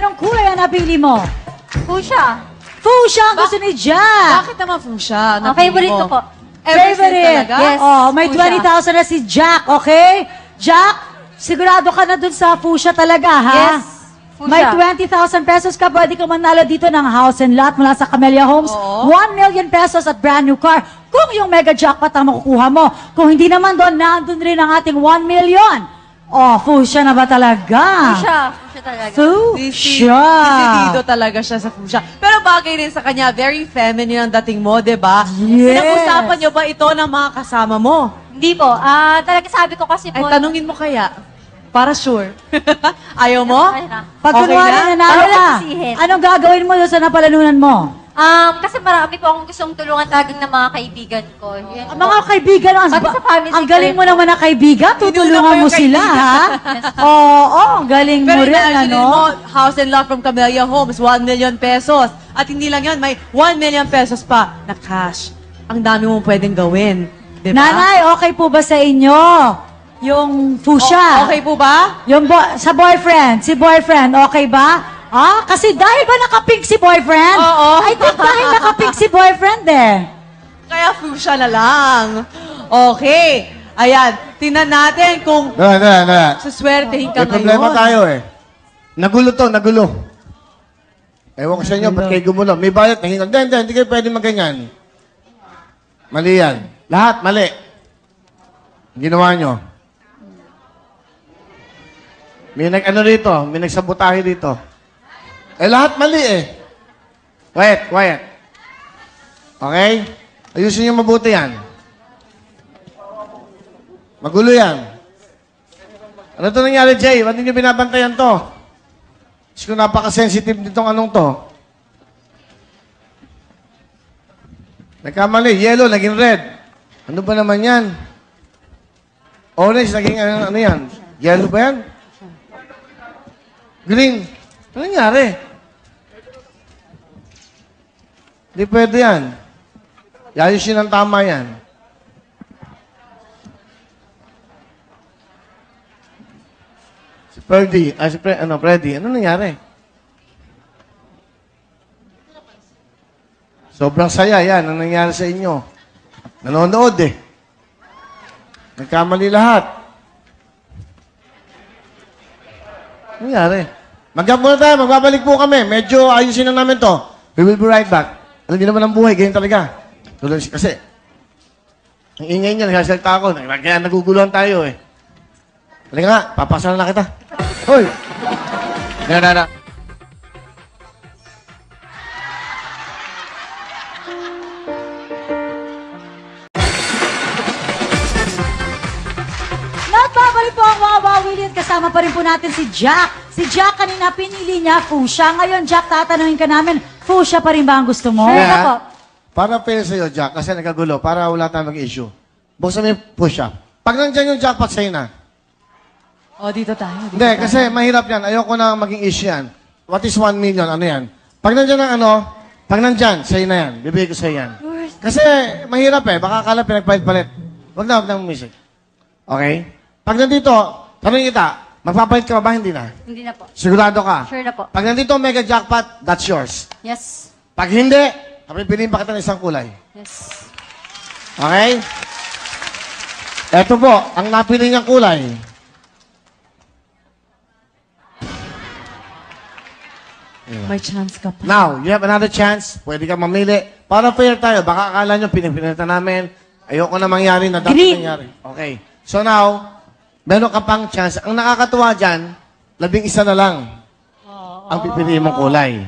Anong kulay ang napili mo? Fuchsia. Fuchsia ang gusto ni Jack. Bakit naman fuchsia? Favorite ko po. Ever since Favorite. talaga? Yes. Oh, may Fuchsia. 20,000 na si Jack, okay? Jack, sigurado ka na dun sa Fuchsia talaga, ha? Yes. Fuchsia. May 20,000 pesos ka, pwede ka manalo dito ng house and lot mula sa Camellia Homes. Oo. 1 million pesos at brand new car. Kung yung mega jackpot ang makukuha mo. Kung hindi naman doon, nandun rin ang ating 1 million. Oh, Fuchsia na ba talaga? Fuchsia. Fuchsia talaga. Fuchsia. Decidido talaga siya sa fuchsia. Pero bagay rin sa kanya, very feminine ang dating mo, di ba? Yes. Pinag-usapan niyo ba ito ng mga kasama mo? Hindi po. Talaga sabi ko kasi Ay, po. tanungin mo kaya. Para sure. Ayaw mo? Ayun na. Pag Okay kunwari na? nanalo Parang ka, sisihin. anong gagawin mo doon sa napalanunan mo? Kasi marami po akong gustong tulungan talagang ng mga kaibigan ko. Yun Ang po. mga kaibigan, Sabi sa family ang ko galing rin mo po. naman na kaibigan, tutulungan mo yung sila, ha? Oo, galing mo Pero rin, imagine ano? mo, house and lot from Camellia Homes, 1 million pesos. At hindi lang yun, may 1 million pesos pa na cash. Ang dami mong pwedeng gawin. Di ba? Nanay, okay po ba sa inyo? Yung Fuchsia? Okay po ba? Yung sa boyfriend, si boyfriend, okay ba? Kasi dahil ba nakapink si boyfriend? Oo. I think dahil nakapink si boyfriend eh. Kaya fuchsia na lang. Okay. Ayan. Tingnan natin kung suswertehin ka May problema ngayon. tayo eh. Nagulo to, nagulo. Ewan ko sa inyo, ba't kayo gumulo? May bayat, nahingal. Hindi kayo pwede magganyan. Mali yan. Lahat, mali. Ginawa nyo. May nag-ano rito, may nagsabotahe dito. Lahat mali eh. Quiet. Okay? Ayusin nyo mabuti yan. Magulo yan. Ano to nangyari, Jay? Ba't ninyo binabantayan to? Diyos ko, napaka-sensitive nitong anong to. Nagkamali. Yellow, naging red. Ano ba naman yan? Orange, naging ano yan? Yellow ba yan? Green. Ano nangyari? Hindi pwede yan. Ayusin ng tama yan. Si Freddy, Freddy, ano nangyari? Sobrang saya yan. Ano nangyari sa inyo? Nanonood eh. Nagkamali lahat. Ano nangyari? Mag-up muna tayo. Magbabalik po kami. Medyo ayusin na namin to. We will be right back. Alam niyo naman ang buhay. Ganyan talaga. Tuloy kasi. Ang ingay niya. Nagsasalita ako. Kaya naguguluhan tayo eh. Halika nga. Papasalan na kita. Hoy! Na. Nagbabalik po ang mga Wawili at kasama pa rin po natin si Jack. Si Jack kanina pinili niya Fuchsia. Ngayon, Jack, tatanungin ka namin, Fuchsia pa rin ba ang gusto mo? Sure Yeah. na po. Para fair sa'yo, Jack, kasi nagkagulo, para wala tayong mag-issue. Buksan mo yung push-up. Pag nandiyan yung jackpot sa'yo na. O, dito tayo. Hindi, kasi mahirap yan. Ayoko na maging issue yan. What is 1 million? Ano yan? Pag nandiyan ang ano, pag nandiyan, sa'yo na yan. Bibigay ko sa'yo yan. Kasi mahirap eh. Baka akala pinagpalit-palit. Huwag na music. Okay? Pag nandito, tanong kita, magpapalit ka ba? Hindi na. Hindi na po. Sigurado ka. Sure na po. Pag nandito ang mega jackpot, that's yours. Yes. Pag hindi, pipiliin pa kita ng isang kulay. Yes. Okay? Ito po, ang napili niyang kulay. May chance ka pa. Now, you have another chance. Pwede ka mamili. Para fair tayo. Baka akala nyo, pinipinita namin. Ayoko na mangyari na dapat Green. nangyari. Okay. So now, meron ka pang chance. Ang nakakatuwa dyan, 11 na lang ang pipiliin mong kulay.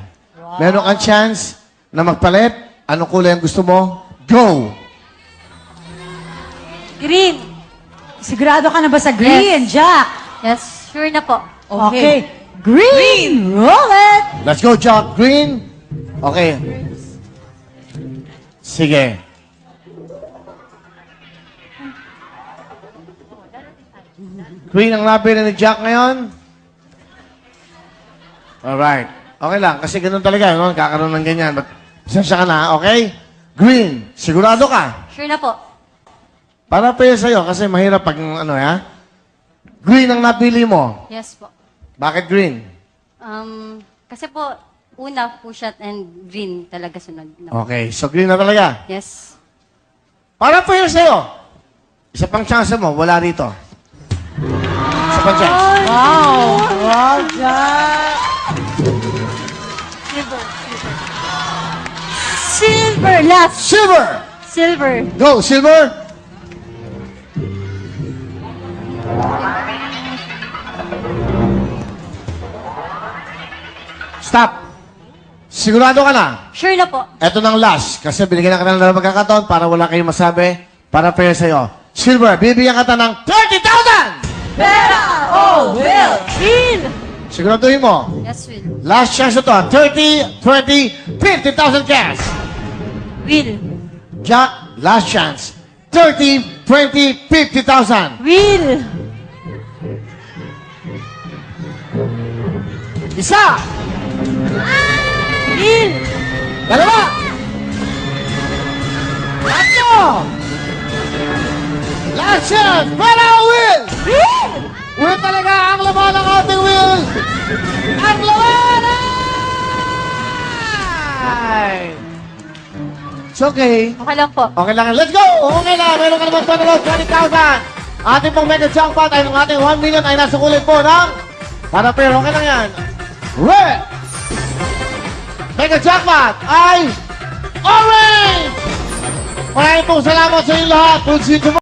Meron kang chance na magpalit. Anong kulay ang gusto mo? Go! Green. Sigurado ka na ba sa green, Jack? Yes. Sure na po. Okay. Green! Roll it! Let's go, Jack. Green. Okay. Sige. Green ang napili ni Jack ngayon. Alright. Okay lang, kasi ganun talaga, no? Kakaroon ng ganyan. But, pasensya ka na, okay? Green. Sigurado ka. Sure na po. Para pa sa'yo, kasi mahirap pag, ano, ha? Green ang napili mo. Yes po. Bakit green? Kasi po, una, push-out and green talaga sunod. Okay, so green na talaga. Yes. Para po yun sa'yo. Isa pang chance mo, wala rito. Isa pang chance. Wow! Wow, Jack! Silver, last. Silver! Silver. Go, silver! Stop! Sigurado ka na? Sure na po. Ito ng last, kasi binigyan na ka ng magkakataon para wala kayong masabi, para fair sa'yo. Silver, bibigyan ka ng 30,000! Pera! Oh, Will! Will. Siguraduhin mo. Yes, Will. Last chance na to. 30, 20, 50,000 cash. Will. Jack, last chance. 30, 20, 50,000. Will. Isa! Will. Dalawa! Tatlo! Last chance! Para Will! Will. Will talaga ang laman ng ating Will! Ang laman ay! It's okay. Okay lang po. Okay lang. Let's go! Okay lang. Meron ka naman panalo, 20,000. Ating pong mega jackpot ay ng ating 1 million ay nasa kulit po ng para pero okay lang yan. Red! Mega jackpot ay orange! Maraming pong salamat sa inyo lahat. We'll see you tomorrow.